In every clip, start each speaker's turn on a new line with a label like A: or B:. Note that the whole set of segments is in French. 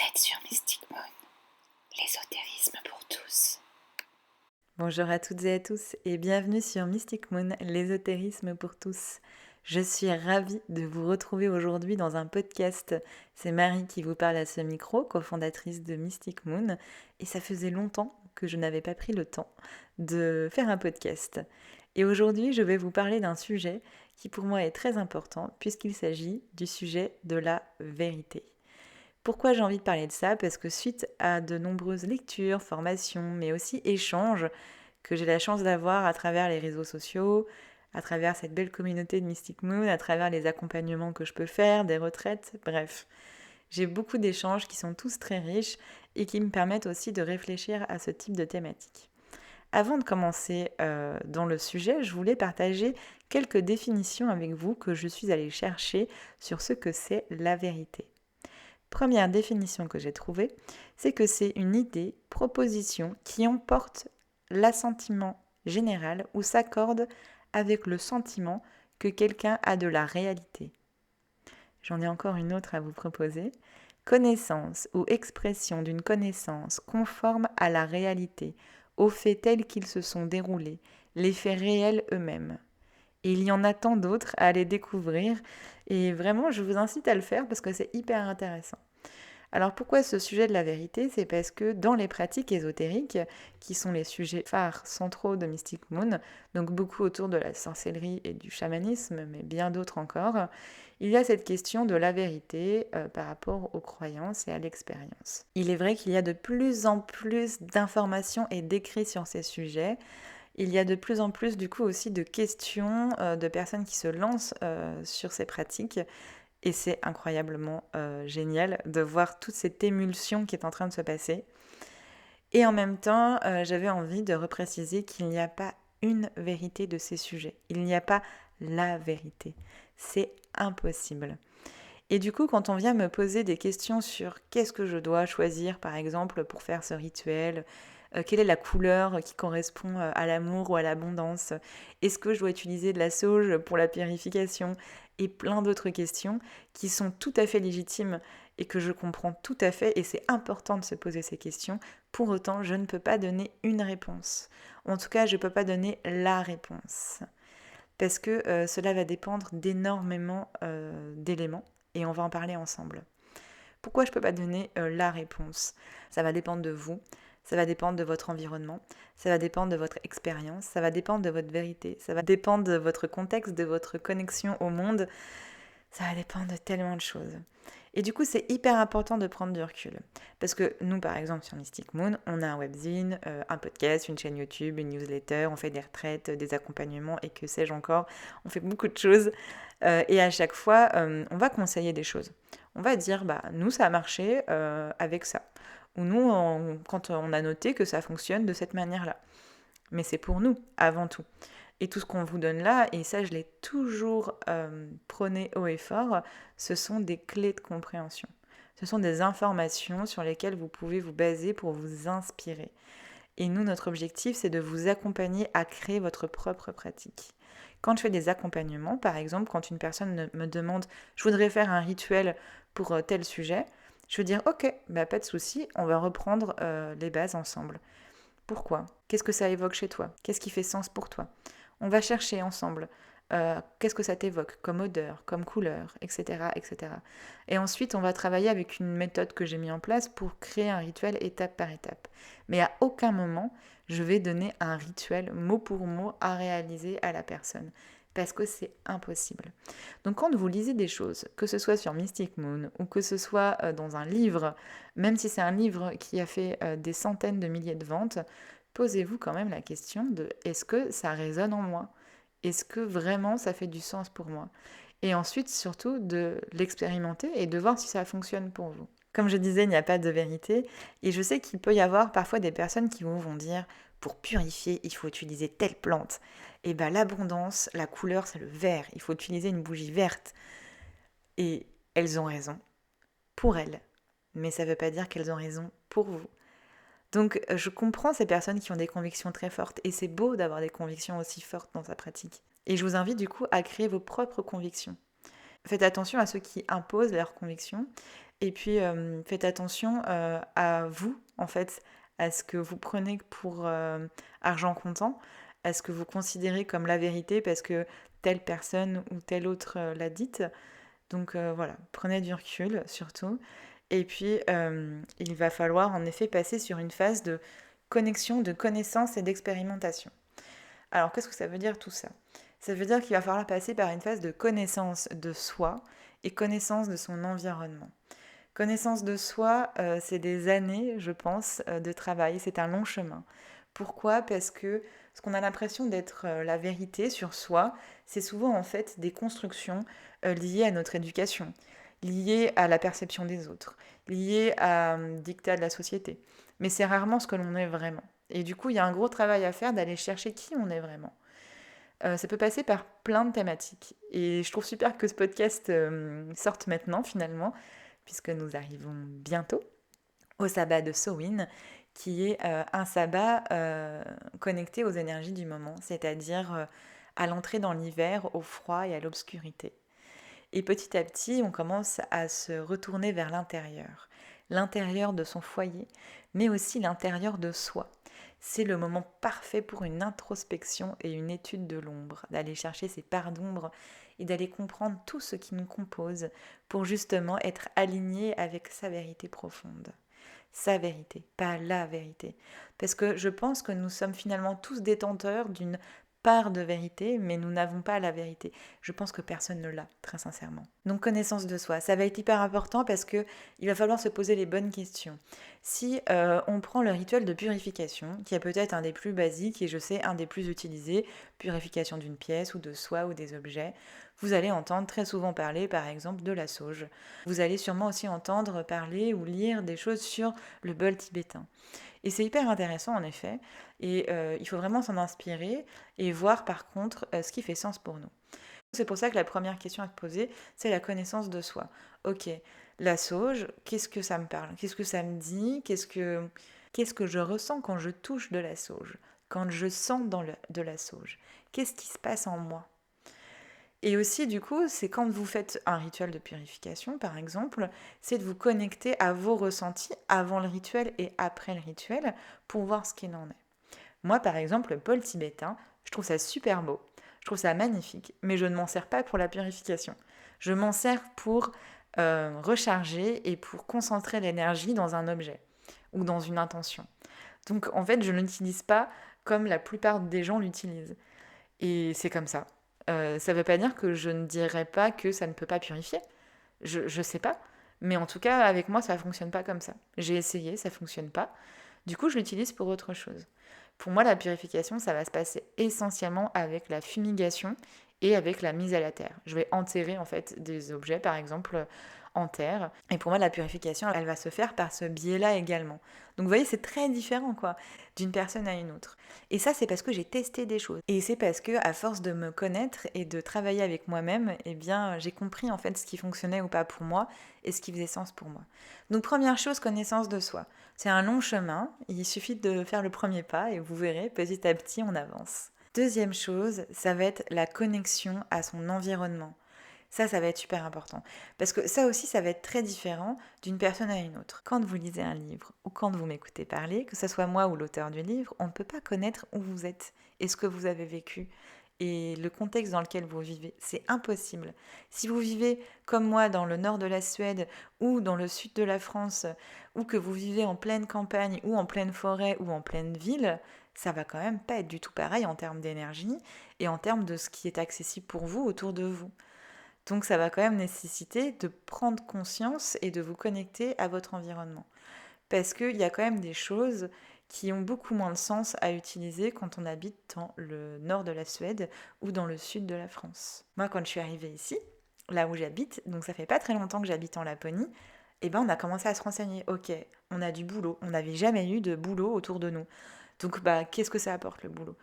A: êtes sur Mystic Moon, l'ésotérisme pour tous.
B: Bonjour à toutes et à tous et bienvenue sur Mystic Moon, l'ésotérisme pour tous. Je suis ravie de vous retrouver aujourd'hui dans un podcast. C'est Marie qui vous parle à ce micro, cofondatrice de Mystic Moon, et ça faisait longtemps que je n'avais pas pris le temps de faire un podcast. Et aujourd'hui, je vais vous parler d'un sujet qui pour moi est très important puisqu'il s'agit du sujet de la vérité. Pourquoi j'ai envie de parler de ça? Parce que suite à de nombreuses lectures, formations, mais aussi échanges que j'ai la chance d'avoir à travers les réseaux sociaux, à travers cette belle communauté de Mystic Moon, à travers les accompagnements que je peux faire, des retraites, bref. J'ai beaucoup d'échanges qui sont tous très riches et qui me permettent aussi de réfléchir à ce type de thématique. Avant de commencer dans le sujet, je voulais partager quelques définitions avec vous que je suis allée chercher sur ce que c'est la vérité. Première définition que j'ai trouvée, c'est que c'est une idée, proposition qui emporte l'assentiment général ou s'accorde avec le sentiment que quelqu'un a de la réalité. J'en ai encore une autre à vous proposer. Connaissance ou expression d'une connaissance conforme à la réalité, aux faits tels qu'ils se sont déroulés, les faits réels eux-mêmes. Et il y en a tant d'autres à aller découvrir et vraiment je vous incite à le faire parce que c'est hyper intéressant. Alors pourquoi ce sujet de la vérité? C'est parce que dans les pratiques ésotériques, qui sont les sujets phares centraux de Mystic Moon, donc beaucoup autour de la sorcellerie et du chamanisme, mais bien d'autres encore, il y a cette question de la vérité par rapport aux croyances et à l'expérience. Il est vrai qu'il y a de plus en plus d'informations et d'écrits sur ces sujets. Il y a de plus en plus du coup aussi de questions de personnes qui se lancent sur ces pratiques et c'est incroyablement génial de voir toute cette émulsion qui est en train de se passer. Et en même temps, j'avais envie de repréciser qu'il n'y a pas une vérité de ces sujets. Il n'y a pas la vérité. C'est impossible. Et du coup, quand on vient me poser des questions sur qu'est-ce que je dois choisir, par exemple, pour faire ce rituel, quelle est la couleur qui correspond à l'amour ou à l'abondance, est-ce que je dois utiliser de la sauge pour la purification, et plein d'autres questions qui sont tout à fait légitimes et que je comprends tout à fait, et c'est important de se poser ces questions. Pour autant, je ne peux pas donner une réponse. En tout cas, je ne peux pas donner la réponse. Parce que cela va dépendre d'énormément d'éléments et on va en parler ensemble. Pourquoi je ne peux pas donner la réponse? Ça va dépendre de vous, ça va dépendre de votre environnement, ça va dépendre de votre expérience, ça va dépendre de votre vérité, ça va dépendre de votre contexte, de votre connexion au monde, ça va dépendre de tellement de choses. Et du coup, c'est hyper important de prendre du recul. Parce que nous, par exemple, sur Mystic Moon, on a un webzine, un podcast, une chaîne YouTube, une newsletter, on fait des retraites, des accompagnements et que sais-je encore. On fait beaucoup de choses. Et à chaque fois, on va conseiller des choses. On va dire, bah, nous, ça a marché avec ça. Ou nous, quand on a noté que ça fonctionne de cette manière-là. Mais c'est pour nous, avant tout. Et tout ce qu'on vous donne là, et ça je l'ai toujours prôné haut et fort, ce sont des clés de compréhension. Ce sont des informations sur lesquelles vous pouvez vous baser pour vous inspirer. Et nous, notre objectif, c'est de vous accompagner à créer votre propre pratique. Quand je fais des accompagnements, par exemple, quand une personne me demande « je voudrais faire un rituel pour tel sujet », je veux dire « ok, bah, pas de souci, on va reprendre les bases ensemble ». Pourquoi? Qu'est-ce que ça évoque chez toi? Qu'est-ce qui fait sens pour toi? On va chercher ensemble qu'est-ce que ça t'évoque comme odeur, comme couleur, etc., etc. Et ensuite, on va travailler avec une méthode que j'ai mis en place pour créer un rituel étape par étape. Mais à aucun moment, je vais donner un rituel mot pour mot à réaliser à la personne. Parce que c'est impossible. Donc quand vous lisez des choses, que ce soit sur Mystic Moon ou que ce soit dans un livre, même si c'est un livre qui a fait des centaines de milliers de ventes, posez-vous quand même la question de est-ce que ça résonne en moi? Est-ce que vraiment ça fait du sens pour moi? Et ensuite, surtout, de l'expérimenter et de voir si ça fonctionne pour vous. Comme je disais, il n'y a pas de vérité. Et je sais qu'il peut y avoir parfois des personnes qui vont dire pour purifier, il faut utiliser telle plante. Et bien l'abondance, la couleur, c'est le vert. Il faut utiliser une bougie verte. Et elles ont raison pour elles. Mais ça ne veut pas dire qu'elles ont raison pour vous. Donc je comprends ces personnes qui ont des convictions très fortes. Et c'est beau d'avoir des convictions aussi fortes dans sa pratique. Et je vous invite du coup à créer vos propres convictions. Faites attention à ceux qui imposent leurs convictions Et puis, faites attention à vous, en fait, à ce que vous prenez pour argent comptant, à ce que vous considérez comme la vérité parce que telle personne ou telle autre l'a dite. Donc voilà, prenez du recul surtout. Et puis, il va falloir en effet passer sur une phase de connexion, de connaissance et d'expérimentation. Alors, qu'est-ce que ça veut dire tout ça? Ça veut dire qu'il va falloir passer par une phase de connaissance de soi et connaissance de son environnement. Connaissance de soi, c'est des années, je pense, de travail. C'est un long chemin. Pourquoi? Parce que ce qu'on a l'impression d'être la vérité sur soi, c'est souvent en fait des constructions liées à notre éducation, liées à la perception des autres, liées à dictat de la société. Mais c'est rarement ce que l'on est vraiment. Et du coup, il y a un gros travail à faire d'aller chercher qui on est vraiment. Ça peut passer par plein de thématiques. Et je trouve super que ce podcast sorte maintenant, finalement, puisque nous arrivons bientôt au sabbat de Samhain, qui est un sabbat connecté aux énergies du moment, c'est-à-dire à l'entrée dans l'hiver, au froid et à l'obscurité. Et petit à petit, on commence à se retourner vers l'intérieur de son foyer, mais aussi l'intérieur de soi. C'est le moment parfait pour une introspection et une étude de l'ombre, d'aller chercher ses parts d'ombre et d'aller comprendre tout ce qui nous compose pour justement être aligné avec sa vérité profonde. Sa vérité, pas la vérité. Parce que je pense que nous sommes finalement tous détenteurs d'une part de vérité, mais nous n'avons pas la vérité. Je pense que personne ne l'a, très sincèrement. Donc connaissance de soi, ça va être hyper important parce que il va falloir se poser les bonnes questions. Si on prend le rituel de purification, qui est peut-être un des plus basiques et je sais un des plus utilisés, purification d'une pièce ou de soi ou des objets, vous allez entendre très souvent parler par exemple de la sauge. Vous allez sûrement aussi entendre parler ou lire des choses sur le bol tibétain. Et c'est hyper intéressant en effet, et il faut vraiment s'en inspirer et voir par contre ce qui fait sens pour nous. C'est pour ça que la première question à te poser, c'est la connaissance de soi. Ok, la sauge, qu'est-ce que ça me parle? Qu'est-ce que ça me dit? Qu'est-ce que je ressens quand je touche de la sauge? Quand je sens de la sauge? Qu'est-ce qui se passe en moi? Et aussi, du coup, c'est quand vous faites un rituel de purification, par exemple, c'est de vous connecter à vos ressentis avant le rituel et après le rituel pour voir ce qu'il en est. Moi, par exemple, le bol tibétain, je trouve ça super beau, je trouve ça magnifique, mais je ne m'en sers pas pour la purification. Je m'en sers pour recharger et pour concentrer l'énergie dans un objet ou dans une intention. Donc, en fait, je ne l'utilise pas comme la plupart des gens l'utilisent. Et c'est comme ça. Ça ne veut pas dire que je ne dirais pas que ça ne peut pas purifier. Je sais pas. Mais en tout cas, avec moi, ça ne fonctionne pas comme ça. J'ai essayé, ça ne fonctionne pas. Du coup, je l'utilise pour autre chose. Pour moi, la purification, ça va se passer essentiellement avec la fumigation et avec la mise à la terre. Je vais enterrer en fait des objets, par exemple, en terre. Et pour moi, la purification, elle va se faire par ce biais-là également. Donc vous voyez, c'est très différent quoi, d'une personne à une autre. Et ça, c'est parce que j'ai testé des choses. Et c'est parce que à force de me connaître et de travailler avec moi-même, eh bien, j'ai compris en fait ce qui fonctionnait ou pas pour moi et ce qui faisait sens pour moi. Donc première chose, connaissance de soi. C'est un long chemin, il suffit de faire le premier pas et vous verrez, petit à petit, on avance. Deuxième chose, ça va être la connexion à son environnement. Ça va être super important. Parce que ça aussi, ça va être très différent d'une personne à une autre. Quand vous lisez un livre ou quand vous m'écoutez parler, que ce soit moi ou l'auteur du livre, on ne peut pas connaître où vous êtes et ce que vous avez vécu et le contexte dans lequel vous vivez. C'est impossible. Si vous vivez comme moi dans le nord de la Suède ou dans le sud de la France, ou que vous vivez en pleine campagne ou en pleine forêt ou en pleine ville, ça va quand même pas être du tout pareil en termes d'énergie et en termes de ce qui est accessible pour vous autour de vous. Donc ça va quand même nécessiter de prendre conscience et de vous connecter à votre environnement. Parce qu'il y a quand même des choses qui ont beaucoup moins de sens à utiliser quand on habite dans le nord de la Suède ou dans le sud de la France. Moi, quand je suis arrivée ici, là où j'habite, donc ça fait pas très longtemps que j'habite en Laponie, et ben on a commencé à se renseigner. Ok, on a du boulot. On n'avait jamais eu de boulot autour de nous. Donc qu'est-ce que ça apporte le boulot?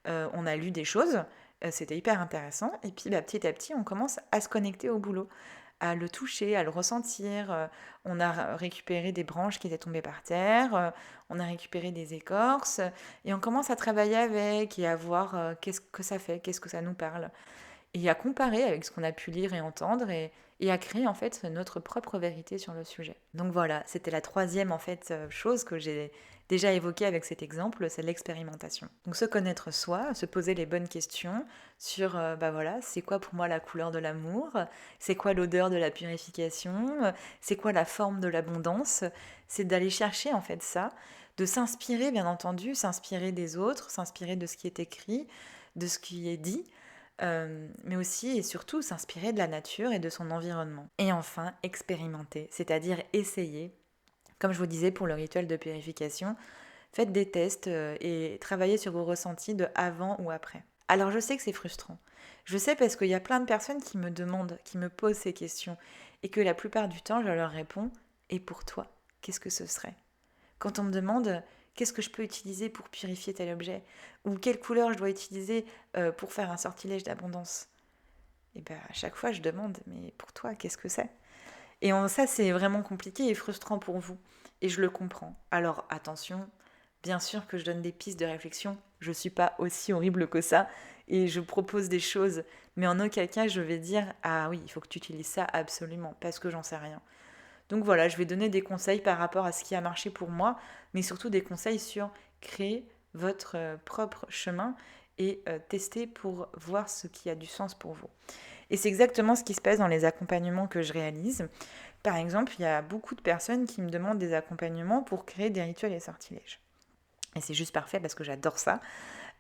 B: On a lu des choses, c'était hyper intéressant. Et puis petit à petit, on commence à se connecter au boulot, à le toucher, à le ressentir. On a récupéré des branches qui étaient tombées par terre, on a récupéré des écorces, et on commence à travailler avec et à voir qu'est-ce que ça fait, qu'est-ce que ça nous parle. Et à comparer avec ce qu'on a pu lire et entendre, et et à créer en fait notre propre vérité sur le sujet. Donc voilà, c'était la troisième en fait chose que j'ai déjà évoquée avec cet exemple, c'est l'expérimentation. Donc se connaître soi, se poser les bonnes questions sur bah voilà, c'est quoi pour moi la couleur de l'amour, c'est quoi l'odeur de la purification, c'est quoi la forme de l'abondance, c'est d'aller chercher en fait ça, de s'inspirer bien entendu, s'inspirer des autres, s'inspirer de ce qui est écrit, de ce qui est dit, mais aussi et surtout s'inspirer de la nature et de son environnement. Et enfin, expérimenter, c'est-à-dire essayer. Comme je vous disais pour le rituel de purification, faites des tests et travaillez sur vos ressentis de avant ou après. Alors je sais que c'est frustrant. Je sais parce qu'il y a plein de personnes qui me demandent, qui me posent ces questions, et que la plupart du temps, je leur réponds, et pour toi, qu'est-ce que ce serait? Quand on me demande qu'est-ce que je peux utiliser pour purifier tel objet, ou quelle couleur je dois utiliser pour faire un sortilège d'abondance, et bien à chaque fois je demande, mais pour toi, qu'est-ce que c'est? Et ça, c'est vraiment compliqué et frustrant pour vous, et je le comprends. Alors attention, bien sûr que je donne des pistes de réflexion, je ne suis pas aussi horrible que ça, et je propose des choses, mais en aucun cas je vais dire ah oui, il faut que tu utilises ça absolument, parce que j'en sais rien. Donc voilà, je vais donner des conseils par rapport à ce qui a marché pour moi, mais surtout des conseils sur créer votre propre chemin et tester pour voir ce qui a du sens pour vous. Et c'est exactement ce qui se passe dans les accompagnements que je réalise. Par exemple, il y a beaucoup de personnes qui me demandent des accompagnements pour créer des rituels et sortilèges. Et c'est juste parfait parce que j'adore ça.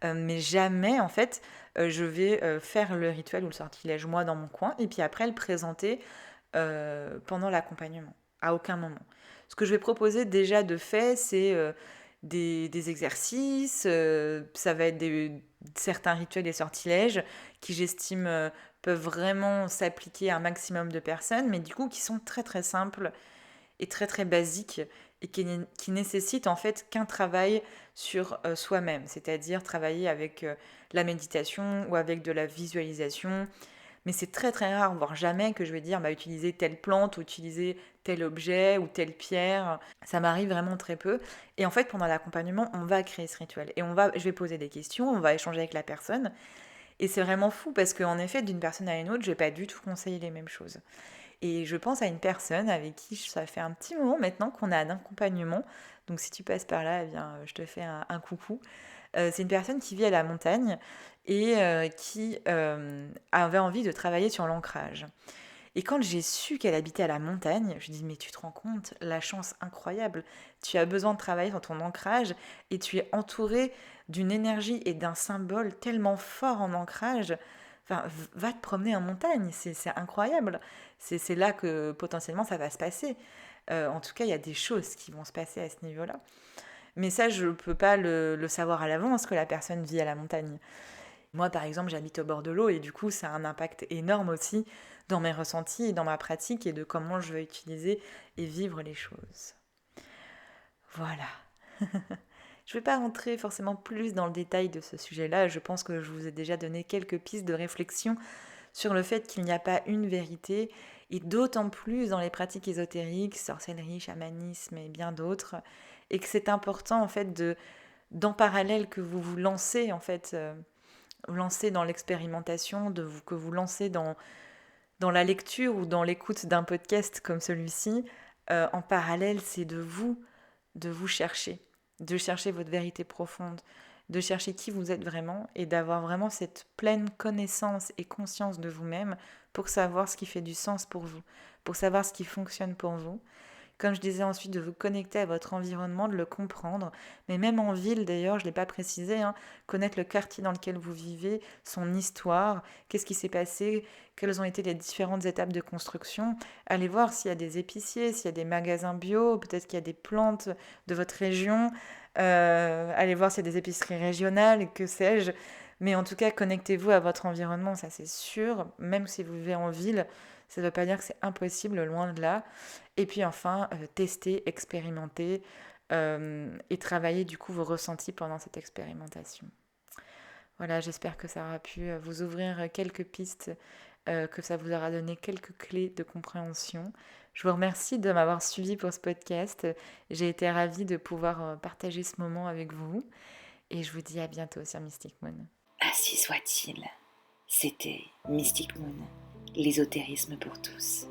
B: Mais jamais, en fait, je vais faire le rituel ou le sortilège moi dans mon coin et puis après le présenter pendant l'accompagnement, à aucun moment. Ce que je vais proposer déjà de fait, c'est des exercices, ça va être certains rituels et sortilèges qui j'estime peuvent vraiment s'appliquer à un maximum de personnes, mais du coup qui sont très très simples et très très basiques et qui nécessitent en fait qu'un travail sur soi-même, c'est-à-dire travailler avec la méditation ou avec de la visualisation, mais c'est très très rare, voire jamais, que je vais dire bah, utiliser telle plante ou utiliser tel objet ou telle pierre. Ça m'arrive vraiment très peu. Et en fait, pendant l'accompagnement, on va créer ce rituel. Et je vais poser des questions, on va échanger avec la personne. Et c'est vraiment fou parce qu'en effet, d'une personne à une autre, je vais pas du tout conseiller les mêmes choses. Et je pense à une personne avec qui ça fait un petit moment maintenant qu'on a un accompagnement. Donc si tu passes par là, eh bien, je te fais un coucou. C'est une personne qui vit à la montagne et qui avait envie de travailler sur l'ancrage. Et quand j'ai su qu'elle habitait à la montagne, je me dis mais tu te rends compte, la chance incroyable, tu as besoin de travailler sur ton ancrage et tu es entouré d'une énergie et d'un symbole tellement fort en ancrage. Enfin, va te promener en montagne, c'est incroyable. C'est là que potentiellement ça va se passer. En tout cas, il y a des choses qui vont se passer à ce niveau-là. Mais ça, je ne peux pas le savoir à l'avance que la personne vit à la montagne. Moi, par exemple, j'habite au bord de l'eau et du coup, ça a un impact énorme aussi dans mes ressentis et dans ma pratique et de comment je veux utiliser et vivre les choses. Voilà. Je ne vais pas rentrer forcément plus dans le détail de ce sujet-là. Je pense que je vous ai déjà donné quelques pistes de réflexion sur le fait qu'il n'y a pas une vérité, et d'autant plus dans les pratiques ésotériques, sorcellerie, chamanisme et bien d'autres, et que c'est important en fait d'en parallèle que vous vous lancez en fait, lancez dans l'expérimentation, que vous lancez dans la lecture ou dans l'écoute d'un podcast comme celui-ci. En parallèle, c'est de vous chercher, de chercher votre vérité profonde, de chercher qui vous êtes vraiment et d'avoir vraiment cette pleine connaissance et conscience de vous-même pour savoir ce qui fait du sens pour vous, pour savoir ce qui fonctionne pour vous. Comme je disais ensuite, de vous connecter à votre environnement, de le comprendre, mais même en ville d'ailleurs, je ne l'ai pas précisé, hein, connaître le quartier dans lequel vous vivez, son histoire, qu'est-ce qui s'est passé, quelles ont été les différentes étapes de construction, allez voir s'il y a des épiciers, s'il y a des magasins bio, peut-être qu'il y a des plantes de votre région, allez voir s'il y a des épiceries régionales, que sais-je, mais en tout cas, connectez-vous à votre environnement, ça c'est sûr, même si vous vivez en ville, ça ne veut pas dire que c'est impossible, loin de là. Et puis enfin, tester, expérimenter et travailler du coup vos ressentis pendant cette expérimentation. Voilà, j'espère que ça aura pu vous ouvrir quelques pistes, que ça vous aura donné quelques clés de compréhension. Je vous remercie de m'avoir suivi pour ce podcast. J'ai été ravie de pouvoir partager ce moment avec vous. Et je vous dis à bientôt sur Mystic Moon.
A: Ainsi soit-il. C'était Mystic Moon, l'ésotérisme pour tous.